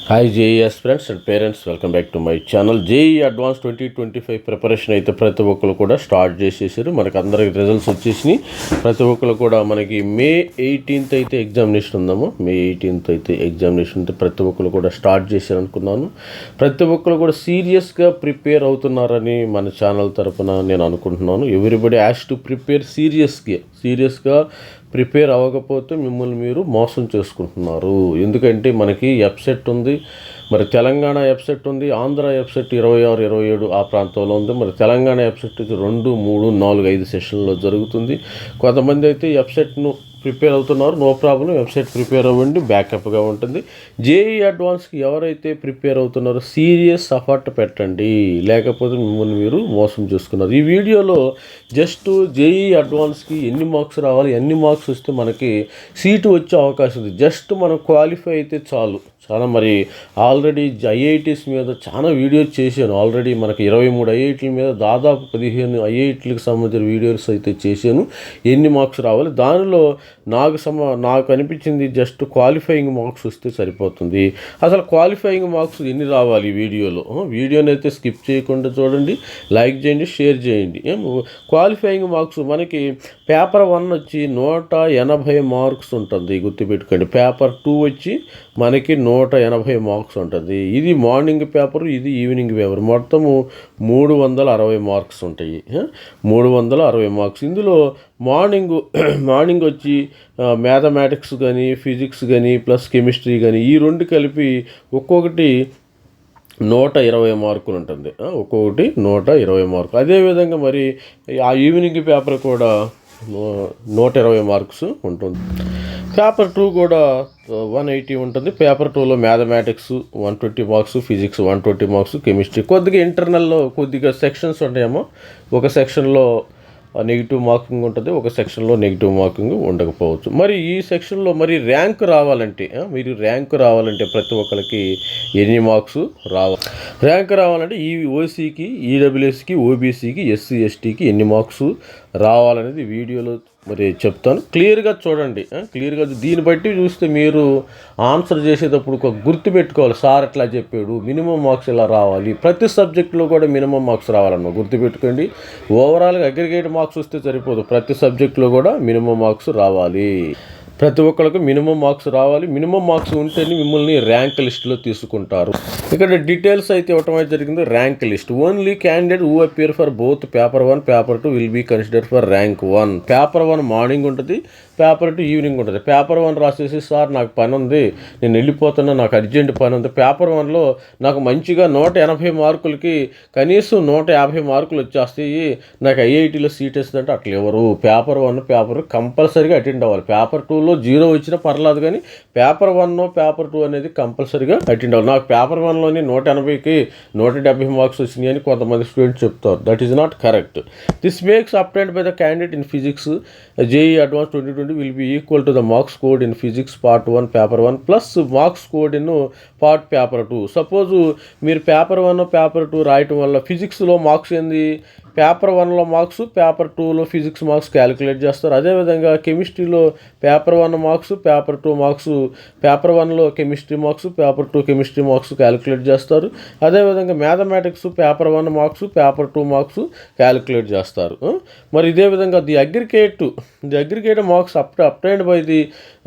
Hi JEE aspirants and parents, welcome back to my channel. JEE advance 2025 preparation అయితే ప్రతి ఒక్కరు కూడా start చేసేసారు. మనకు అందరికి రిజల్ట్స్ వచ్చేసినాయి. ప్రతి ఒక్కరు కూడా మనకి మే 18th అయితే ఎగ్జామినేషన్ ఉందాము. మే 18th అయితే ఎగ్జామినేషన్ ఉంటే ప్రతి ఒక్కరు కూడా స్టార్ట్ చేశారు అనుకున్నాను. ప్రతి ఒక్కరు కూడా సీరియస్గా ప్రిపేర్ అవుతున్నారని మన ఛానల్ తరఫున నేను అనుకుంటున్నాను. ఎవ్రీబడి హ్యాస్ టు ప్రిపేర్ సీరియస్గా ప్రిపేర్ అవ్వకపోతే మిమ్మల్ని మీరు మోసం చేసుకుంటున్నారు. ఎందుకంటే మనకి వెబ్సైట్ ఉంది, మరి తెలంగాణ వెబ్సైట్ ఉంది, ఆంధ్ర వెబ్సైట్ 26, 27 ఆ ప్రాంతంలో ఉంది. మరి తెలంగాణ వెబ్సైట్ 2, 3, 4, 5 సెషన్లో జరుగుతుంది. కొంతమంది అయితే వెబ్సైట్ను ప్రిపేర్ అవుతున్నారు. నో ప్రాబ్లం, వెబ్సైట్ ప్రిపేర్ అవ్వండి, బ్యాకప్గా ఉంటుంది. జేఈ అడ్వాన్స్కి ఎవరైతే ప్రిపేర్ అవుతున్నారో సీరియస్ ఎఫర్ట్ పెట్టండి, లేకపోతే మిమ్మల్ని మీరు మోసం చేసుకున్నారు. ఈ వీడియోలో జస్ట్ జేఈ అడ్వాన్స్కి ఎన్ని మార్క్స్ రావాలి, ఎన్ని మార్క్స్ వస్తే మనకి సీటు వచ్చే అవకాశం ఉంది, జస్ట్ మనం క్వాలిఫై అయితే చాలు. చాలా మరి ఆల్రెడీ ఐఐటీస్ మీద చాలా వీడియోస్ చేశాను. ఆల్రెడీ మనకి 23 ఐఐటీల మీద దాదాపు 15 ఐఐటీలకు సంబంధించిన వీడియోస్ అయితే చేశాను. ఎన్ని మార్క్స్ రావాలి, దానిలో నాకు అనిపించింది జస్ట్ క్వాలిఫైయింగ్ మార్క్స్ వస్తే సరిపోతుంది. అసలు క్వాలిఫైయింగ్ మార్క్స్ ఎన్ని రావాలి వీడియోని అయితే స్కిప్ చేయకుండా చూడండి, లైక్ చేయండి, షేర్ చేయండి. క్వాలిఫైయింగ్ మార్క్స్ మనకి పేపర్ 1 వచ్చి 180 మార్క్స్ ఉంటుంది, గుర్తుపెట్టుకోండి. పేపర్ 2 వచ్చి మనకి 180 మార్క్స్ ఉంటుంది. ఇది మార్నింగ్ పేపరు, ఇది ఈవినింగ్ పేపర్. మొత్తము 360 మార్క్స్ ఉంటాయి. 360 మార్క్స్. ఇందులో మార్నింగ్ వచ్చి మ్యాథమెటిక్స్ కానీ, ఫిజిక్స్ కానీ, ప్లస్ కెమిస్ట్రీ కానీ, ఈ రెండు కలిపి ఒక్కొక్కటి 120 మార్కులు ఉంటుంది. ఒక్కొక్కటి 120 మార్కులు. అదేవిధంగా మరి ఆ ఈవినింగ్ పేపర్ కూడా 120 మార్క్స్ ఉంటుంది. పేపర్ 2 కూడా 180 ఉంటుంది. పేపర్ 2లో mathematics 120 marks, physics 120 marks, chemistry కొద్దిగా ఇంటర్నల్లో కొద్దిగా సెక్షన్స్ ఉంటాయేమో. ఒక సెక్షన్లో నెగిటివ్ మార్కింగ్ ఉంటుంది, ఒక సెక్షన్లో నెగిటివ్ మార్కింగ్ ఉండకపోవచ్చు. మరి ఈ సెక్షన్లో మరి ర్యాంక్ రావాలంటే ప్రతి ఒక్కరికి ఎన్ని మార్క్స్ రావాలి, ర్యాంక్ రావాలంటే ఈ ఓసీకి, ఈడబ్ల్యూఎస్కి, ఓబీసీకి, ఎస్సీ ఎస్టీకి ఎన్ని మార్క్స్ రావాలనేది వీడియోలో మరి చెప్తాను. క్లియర్గా చూడండి, క్లియర్గా దీన్ని బట్టి చూస్తే మీరు ఆన్సర్ చేసేటప్పుడు ఒక గుర్తు పెట్టుకోవాలి. సార్ ఎట్లా చెప్పాడు, మినిమం మార్క్స్ ఇలా రావాలి, ప్రతి సబ్జెక్టులో కూడా మినిమం మార్క్స్ రావాలన్న గుర్తుపెట్టుకోండి. ఓవరాల్గా అగ్రిగేట్ మార్క్స్ వస్తే సరిపోదు, ప్రతి సబ్జెక్టులో కూడా మినిమం మార్క్స్ రావాలి. ప్రతి ఒక్కరికి మినిమం మార్క్స్ రావాలి. మినిమం మార్క్స్ ఉంటేనే మిమ్మల్ని ర్యాంక్ లిస్టులో తీసుకుంటారు. ఇక్కడ డీటెయిల్స్ అయితే ఇవ్వటం అయితే జరిగింది. Rank list only candidate who appear for both paper 1, paper 2 will be consider for rank 1. Paper 1 morning ఉంటుంది, పేపర్ 2 ఈవినింగ్ ఉంటుంది. పేపర్ 1 రాసేసి సార్ నాకు పని ఉంది, నేను వెళ్ళిపోతున్నా, నాకు అర్జెంట్ పని ఉంది. పేపర్ 1లో నాకు మంచిగా 180 మార్కులకి కనీసం 150 మార్కులు వచ్చేస్తాయి, నాకు ఐఐటీలో సీట్ వస్తుందంటే అట్లా ఎవరు. పేపర్ 1 కంపల్సరీగా అటెండ్ అవ్వాలి. పేపర్ 2లో 0 వచ్చినా పర్లేదు, కానీ పేపర్ 1, పేపర్ 2 అనేది కంపల్సరీగా అటెండ్ అవ్వాలి. నాకు పేపర్ 1లోని 180కి 170 మార్క్స్ వచ్చినాయి అని కొంతమంది స్టూడెంట్స్ చెప్తారు. That is not correct. This makes obtained by the candidate in physics JEE advance 2020 will be equal to the marks scored in physics part 1 paper 1 plus marks scored in part paper 2. Suppose మీరు paper 1, paper 2 రాయటం వల్ల ఫిజిక్స్లో marks ఏంది, paper 1లో marks, paper 2లో physics marks calculate చేస్తారు. అదేవిధంగా కెమిస్ట్రీలో paper 1 marks, paper 2 marks, paper 1లో chemistry marks, paper 2 chemistry marks calculate చేస్తారు. అదేవిధంగా mathematics paper 1 marks, paper 2 marks calculate చేస్తారు. మరి ఇదే విధంగా the aggregate marks obtained by the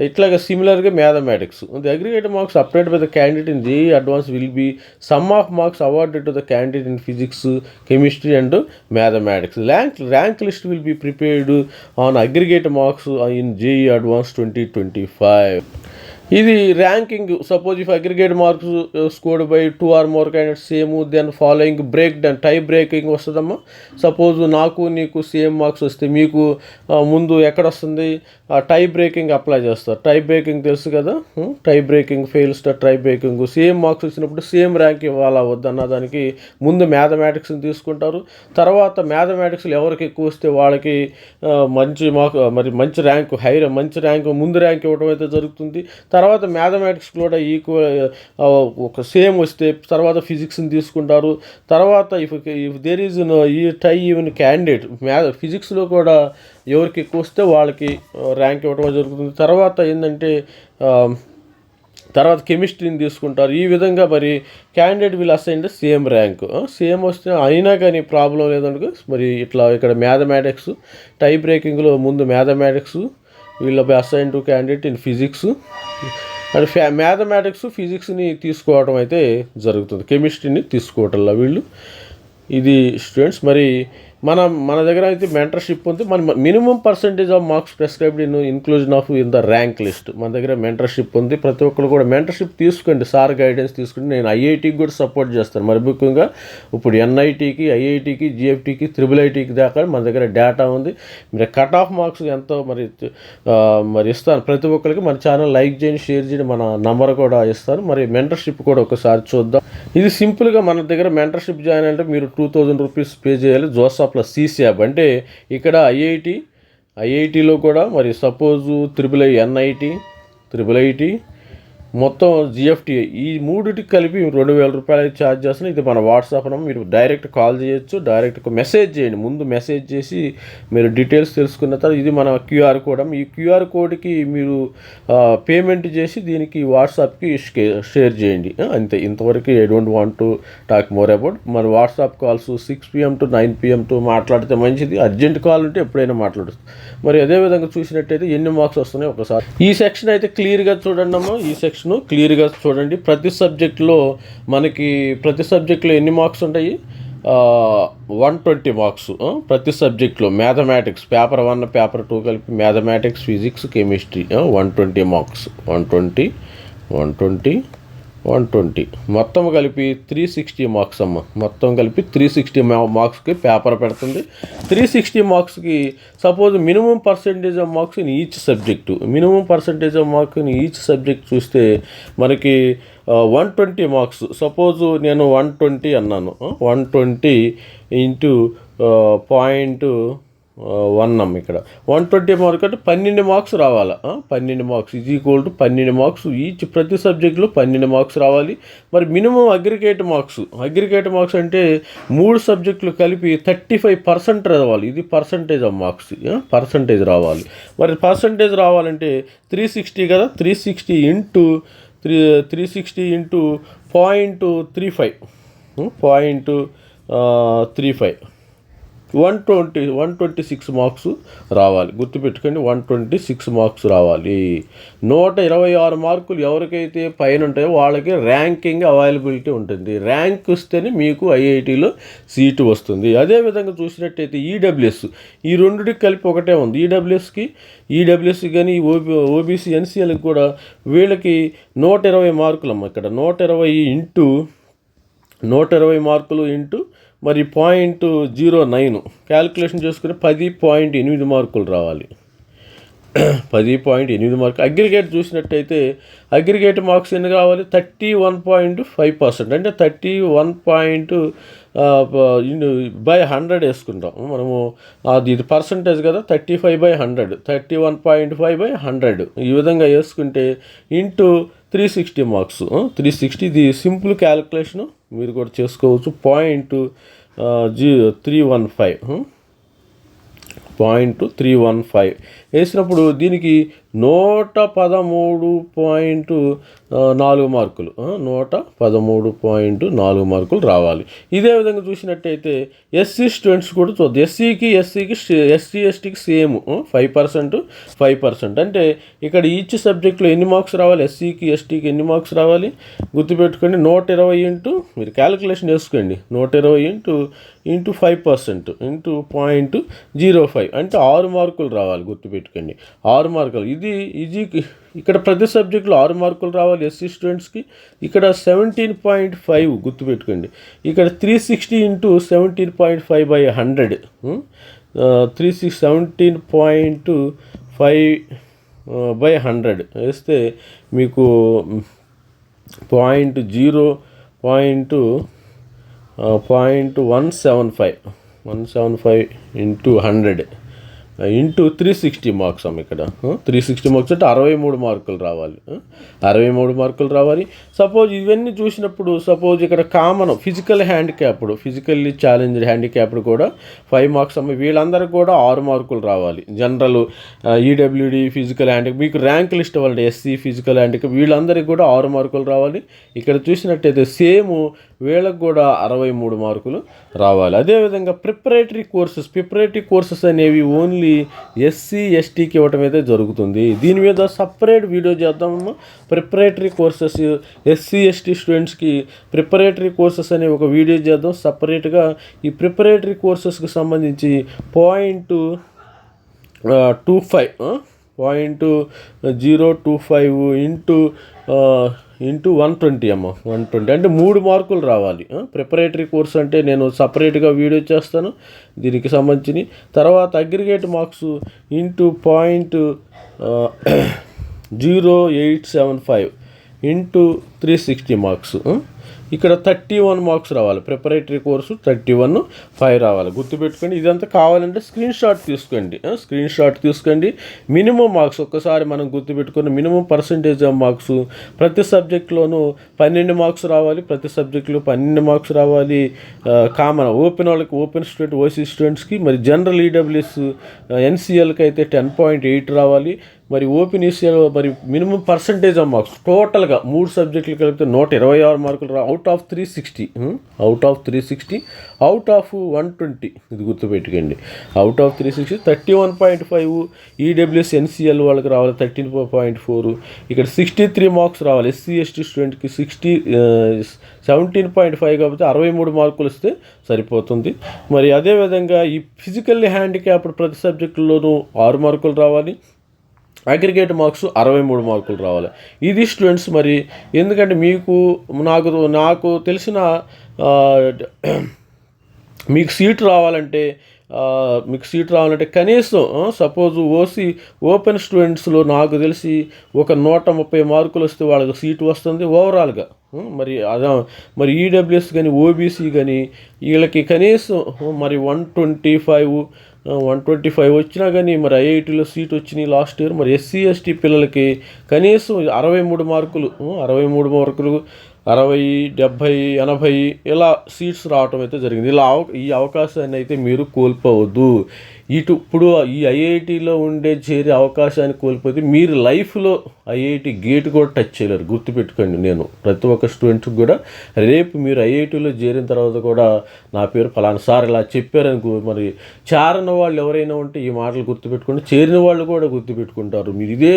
ఇట్లాగా సిమిలర్గా mathematics the aggregate marks obtained by the candidate in JEE advance will be sum of marks awarded to the candidate in physics, chemistry and mathematics. Rank list will be prepared on aggregate marks in JEE Advanced 2025. ఇది ranking. Suppose if aggregate marks scored by 2 or more candidates same, then following break down, tie breaking వస్తుందమ్మా. Suppose నీకు same marks వస్తే మీకు ముందు ఎక్కడ వస్తుంది, టై breaking apply చేస్తారు. టై breaking తెలుసు కదా, tie breaking fails tie breaking. Same marks వచ్చినప్పుడు సేమ్ ర్యాంక్ ఇవ్వాలా వద్దన్న దానికి ముందు మ్యాథమెటిక్స్ని తీసుకుంటారు. తర్వాత మ్యాథమెటిక్స్లో ఎవరికి ఎక్కువ వస్తే వాళ్ళకి మంచి ర్యాంక్ ముందు ర్యాంక్ ఇవ్వడం అయితే జరుగుతుంది. తర్వాత మ్యాథమెటిక్స్ కూడా ఒక సేమ్ వస్తే తర్వాత ఫిజిక్స్ని తీసుకుంటారు. తర్వాత ఇఫ్ దేర్ ఈజ్ ఈ టై ఈవెన్ క్యాండిడేట్ ఫిజిక్స్లో కూడా ఎవరికి ఎక్కువ వస్తే వాళ్ళకి ర్యాంక్ ఇవ్వడం జరుగుతుంది. తర్వాత ఏంటంటే తర్వాత కెమిస్ట్రీని తీసుకుంటారు. ఈ విధంగా మరి candidate will assign the same rank. Same వస్తే అయినా కానీ ప్రాబ్లం లేదనుకో మరి ఇట్లా ఇక్కడ మ్యాథమెటిక్స్ టై బ్రేకింగ్లో ముందు మ్యాథమెటిక్స్ వీళ్ళ assign to candidate in physics and mathematics ఫిజిక్స్ని తీసుకోవడం అయితే జరుగుతుంది, కెమిస్ట్రీని తీసుకోవటంలో వీళ్ళు. ఇది స్టూడెంట్స్ మరి మన దగ్గర అయితే మెంటర్షిప్ ఉంది. మన minimum percentage of marks prescribed inclusion of in the rank list. మన దగ్గర మెంటర్షిప్ ఉంది. ప్రతి ఒక్కరు కూడా మెంటర్షిప్ తీసుకోండి, సార్ గైడెన్స్ తీసుకుని. నేను ఐఐటీకి కూడా సపోర్ట్ చేస్తాను. మరి ముఖ్యంగా ఇప్పుడు ఎన్ఐటీకి, ఐఐటీకి, జిఎఫ్టీకి, IIITకి దాకా మన దగ్గర డేటా ఉంది. మీరు కట్ ఆఫ్ మార్క్స్ ఎంతో మరి ఇస్తాను ప్రతి ఒక్కరికి. మన ఛానల్ లైక్ చేయండి, షేర్ చేయండి, మన నంబర్ కూడా ఇస్తాను. మరి మెంటర్షిప్ కూడా ఒకసారి చూద్దాం. ఇది సింపుల్గా మన దగ్గర మెంటర్షిప్ జాయిన్ అంటే మీరు 2000 రూపీస్ పే చేయాలి. జోసా ప్లస్ CSAB అంటే ఇక్కడ ఐఐటీలో కూడా మరి సపోజు IIIT మొత్తం GFT ఈ మూడిటికి కలిపి 2000 రూపాయలు ఛార్జ్ చేస్తున్నాం. ఇది మన వాట్సాప్ నెంబర్. మీరు డైరెక్ట్ కాల్ చేయొచ్చు, డైరెక్ట్ మెసేజ్ చేయండి. ముందు మెసేజ్ చేసి మీరు డీటెయిల్స్ తెలుసుకున్న తర్వాత ఇది మన QR కోడ్. ఈ QR కోడ్కి మీరు పేమెంట్ చేసి దీనికి వాట్సాప్కి షేర్ చేయండి. అంతే, ఇంతవరకు I don't want to talk more about. మరి WhatsApp calls 6 PM to 9 PM మాట్లాడితే మంచిది. అర్జెంట్ కాల్ ఉంటే ఎప్పుడైనా మాట్లాడచ్చు. మరి అదేవిధంగా చూసినట్టయితే ఎన్ని మార్క్స్ వస్తున్నాయి ఒకసారి ఈ సెక్షన్ అయితే క్లియర్గా చూడండి అమ్మా. ఈ సెక్షన్ క్లియర్గా చూడండి. ప్రతి సబ్జెక్టులో ఎన్ని మార్క్స్ ఉంటాయి? 120 మార్క్స్ ప్రతి సబ్జెక్టులో. మ్యాథమెటిక్స్ పేపర్ 1 పేపర్ 2 కలిపి మ్యాథమెటిక్స్, ఫిజిక్స్, కెమిస్ట్రీ 120 మార్క్స్. 120 మొత్తం కలిపి 360 మార్క్స్ అమ్మ. మొత్తం కలిపి 360 మార్క్స్కి పేపర్ పెడుతుంది. 360 మార్క్స్కి suppose minimum percentage of marks in each subject. Minimum percentage of marks in each subject చూస్తే మనకి 120 మార్క్స్. సపోజ్ నేను 120 అన్నాను. 120 ఇంటూ 0.1 ఇక్కడ 120 మార్క్ అంటే 12 మార్క్స్ రావాలి. 12 marks is equal to 12 marks each. ప్రతి సబ్జెక్టులో 12 మార్క్స్ రావాలి. మరి మినిమం అగ్రిగేట్ మార్క్స్ అంటే 3 సబ్జెక్టులు కలిపి 35% రావాలి. ఇది పర్సంటేజ్ ఆఫ్ మార్క్స్, పర్సంటేజ్ రావాలి. మరి పర్సంటేజ్ రావాలంటే 360 కదా, 360 ఇంటూ 0.35 126 మార్క్స్ రావాలి. గుర్తుపెట్టుకోండి, 126 మార్క్స్ రావాలి. 126 మార్కులు ఎవరికైతే పైన ఉంటాయో వాళ్ళకి ర్యాంకింగ్ అవైలబిలిటీ ఉంటుంది. ర్యాంక్ వస్తేనే మీకు ఐఐటీలో సీటు వస్తుంది. అదేవిధంగా చూసినట్టయితే ఈడబ్ల్యూఎస్, ఈ రెండుకి కలిపి ఒకటే ఉంది. ఈడబ్ల్యూఎస్ కానీ ఓబీసీ ఎన్సీఎల్కి కూడా వీళ్ళకి 120 మార్కులు అమ్మ. ఇక్కడ 120 మార్కులు ఇంటూ మరి 0.09 క్యాలిక్యులేషన్ చేసుకుని 10.8 మార్కులు రావాలి. 10.8 మార్కులు. అగ్రిగేట్ చూసినట్టయితే అగ్రిగేట్ మార్క్స్ ఎన్ని కావాలి? 31.5%. అంటే 31/100 వేసుకుంటాం మనము. ఇది పర్సంటేజ్ కదా, 35/100, 31.5/100 ఈ విధంగా వేసుకుంటే ఇంటూ 360 మార్క్స్. 360 ఇది సింపుల్ క్యాలిక్యులేషను, మీరు కూడా చేసుకోవచ్చు. 0.315 వేసినప్పుడు దీనికి 113.4 మార్కులు. 113.4 మార్కులు రావాలి. ఇదే విధంగా చూసినట్టయితే ఎస్సీ స్టూడెంట్స్ కూడా చూద్దాం. ఎస్సీ ఎస్టీకి సేమ్ 5%. అంటే ఇక్కడ ఈచ్ సబ్జెక్ట్లో ఎన్ని మార్క్స్ రావాలి? ఎస్సీకి ఎస్టీకి ఎన్ని మార్క్స్ రావాలి? గుర్తుపెట్టుకోండి. 120 ఇంటూ మీరు క్యాలిక్యులేషన్ చేసుకోండి. 120 ఇంటూ 5% ఇంటూ 0.05 అంటే 6 మార్కులు రావాలి. గుర్తుపెట్టుకోండి, 6 మార్కులు. ఇది ఇక్కడ ప్రతి సబ్జెక్టులో 6 మార్కులు రావాలి ఎస్సీ స్టూడెంట్స్కి. ఇక్కడ 17.5 గుర్తుపెట్టుకోండి. ఇక్కడ 360 ఇంటూ 17.5/100 17.5/100 వేస్తే మీకు 0.175 ఇంటూ 100 ఇంటూ 360 మార్క్స్ అమ్మ. ఇక్కడ 360 మార్క్స్ అంటే 63 మార్కులు రావాలి. 63 మార్కులు రావాలి. సపోజ్ ఇవన్నీ చూసినప్పుడు సపోజ్ ఇక్కడ కామన్ ఫిజికల్లీ ఛాలెంజ్డ్ హ్యాండిక్యాప్డ్ కూడా 5 మార్క్స్ అమ్మ. వీళ్ళందరికీ కూడా 6 మార్కులు రావాలి. జనరల్, ఈడబ్ల్యూడి, ఫిజికల్ హ్యాండిక్యాప్, మీకు ర్యాంక్ లిస్ట్ అవ్వాలి. ఎస్సీ, ఫిజికల్ హ్యాండిక్యాప్ వీళ్ళందరికీ కూడా 6 మార్కులు రావాలి. ఇక్కడ చూసినట్టయితే సేమ్ వీళ్ళకు కూడా 63 మార్కులు రావాలి. అదేవిధంగా ప్రిపరేటరీ కోర్సెస్ అనేవి ఓన్లీ ఎస్సీ, ఎస్టీకి ఇవ్వటం అయితే జరుగుతుంది. దీని మీద సపరేట్ వీడియో చేద్దామమ్మా. ప్రిపరేటరీ కోర్సెస్ ఎస్సీ, ఎస్టీ స్టూడెంట్స్కి ప్రిపరేటరీ కోర్సెస్ అనే ఒక వీడియో చేద్దాం సపరేట్గా. ఈ ప్రిపరేటరీ కోర్సెస్కి సంబంధించి 0.25 ఇంటూ 120 అమ్మ. 120 అంటే 3 మార్కులు రావాలి. ప్రిపరేటరీ కోర్స్ అంటే నేను సపరేట్గా వీడియో చేస్తాను దీనికి సంబంధించి. తర్వాత aggregate marks into 0.0875 into 360 marks. ఇక్కడ 31 మార్క్స్ రావాలి. ప్రిపరేటరీ కోర్సు 31 రావాలి. గుర్తుపెట్టుకోండి. ఇదంతా కావాలంటే స్క్రీన్ షాట్ తీసుకోండి. మినిమం మార్క్స్ ఒక్కసారి మనం గుర్తుపెట్టుకుని మినిమం పర్సంటేజ్ ఆఫ్ మార్క్స్ ప్రతి సబ్జెక్టులోనూ 12 మార్క్స్ రావాలి. ప్రతి సబ్జెక్టులో 12 మార్క్స్ రావాలి. కామన్ ఓపెన్ స్టూడెంట్, ఓసీ స్టూడెంట్స్కి, మరి జనరల్, ఈడబ్ల్యూఎస్, ఎన్సీఎల్కి అయితే 10.8 రావాలి. మరి ఓపెన్ ఈసీఎల్ మరి మినిమం పర్సంటేజ్ ఆఫ్ మార్క్స్ టోటల్గా 3 సబ్జెక్టులు కలిపితే 126 మార్కులు అవుట్ ఆఫ్ 360 అవుట్ ఆఫ్ 120. ఇది గుర్తుపెట్టుకోండి. Out of 360 31.5. ఈడబ్ల్యూఎస్, ఎన్సీఎల్ వాళ్ళకి రావాలి 13.4. ఇక్కడ 63 మార్క్స్ రావాలి. ఎస్సీ, ఎస్టీ స్టూడెంట్కి 17.5 కాబట్టి 63 మార్కులు వస్తే సరిపోతుంది. మరి అదేవిధంగా ఈ ఫిజికల్లీ హ్యాండిక్యాప్డ్ ప్రతి సబ్జెక్టులోనూ 6 మార్కులు రావాలి. అగ్రిగేట్ మార్క్స్ 63 మార్కులు రావాలి. ఇది స్టూడెంట్స్. మరి ఎందుకంటే నాకు తెలిసిన మీకు సీట్ రావాలంటే కనీసం సపోజ్ ఓపెన్ స్టూడెంట్స్లో నాకు తెలిసి ఒక 130 మార్కులు వస్తే వాళ్ళకి సీటు వస్తుంది ఓవరాల్గా. మరి ఈడబ్ల్యూఎస్ కానీ, ఓబీసీ కానీ వీళ్ళకి కనీసం మరి 125 వచ్చినా కానీ మరి ఐఐటీలో సీట్ వచ్చినాయి లాస్ట్ ఇయర్. మరి ఎస్సీ, ఎస్టీ పిల్లలకి కనీసం 63 మార్కులు 60, 70, 80 ఇలా సీట్స్ రావటం అయితే జరిగింది. ఈ అవకాశాన్ని అయితే మీరు కోల్పోవద్దు. ఇప్పుడు ఈ ఐఐటీలో చేరే అవకాశాన్ని కోల్పోతే మీరు లైఫ్లో ఐఐటి గేట్ కూడా టచ్ చేయలేరు. గుర్తుపెట్టుకోండి. నేను ప్రతి ఒక్క స్టూడెంట్కి కూడా రేపు మీరు ఐఐటీలో చేరిన తర్వాత కూడా నా పేరు ఫలానా సార్ ఇలా చెప్పారని మరి చేరని వాళ్ళు ఎవరైనా ఉంటే ఈ మాటలు గుర్తుపెట్టుకోండి. చేరిన వాళ్ళు కూడా గుర్తుపెట్టుకుంటారు. మీరు ఇదే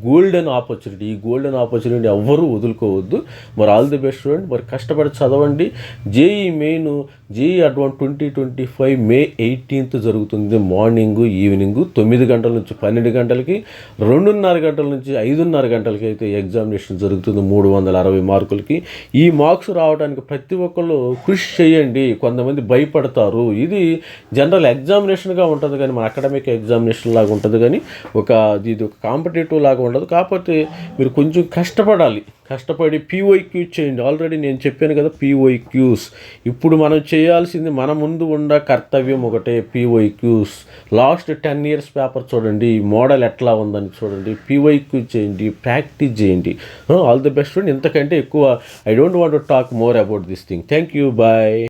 గోల్డెన్ ఆపర్చునిటీ. ఈ గోల్డెన్ ఆపర్చునిటీ ఎవ్వరూ వదులుకోవద్దు. మరి ఆల్ ది బెస్ట్ స్టూడెంట్. మరి కష్టపడి చదవండి. జేఈ అడ్వాన్స్ 2025 May 18th జరుగుతుంది. మార్నింగ్, ఈవినింగ్ 9 గంటల నుంచి 12 గంటలకి, 2:30 గంటల నుంచి 5:30 గంటలకి అయితే ఎగ్జామినేషన్ జరుగుతుంది 360 మార్కులకి. ఈ మార్క్స్ రావడానికి ప్రతి ఒక్కళ్ళు కృషి చేయండి. కొంతమంది భయపడతారు. ఇది జనరల్ ఎగ్జామినేషన్గా ఉంటుంది కానీ మన అకాడమిక్ ఎగ్జామినేషన్ లాగా ఉంటుంది కానీ ఇది ఒక కాంపిటేటివ్ లాగా ఉండదు. కాకపోతే మీరు కొంచెం కష్టపడి PYQ చేయండి. ఆల్రెడీ నేను చెప్పాను కదా PYQs. ఇప్పుడు మనం చేయాల్సింది మన ముందు ఉన్న కర్తవ్యం ఒకటే PYQs. లాస్ట్ 10 years పేపర్ చూడండి, మోడల్ ఎట్లా ఉందని చూడండి, PYQ చేయండి, ప్రాక్టీస్ చేయండి. All the best. ఇంతకంటే ఎక్కువ I don't want to talk more about this thing. Thank you. Bye.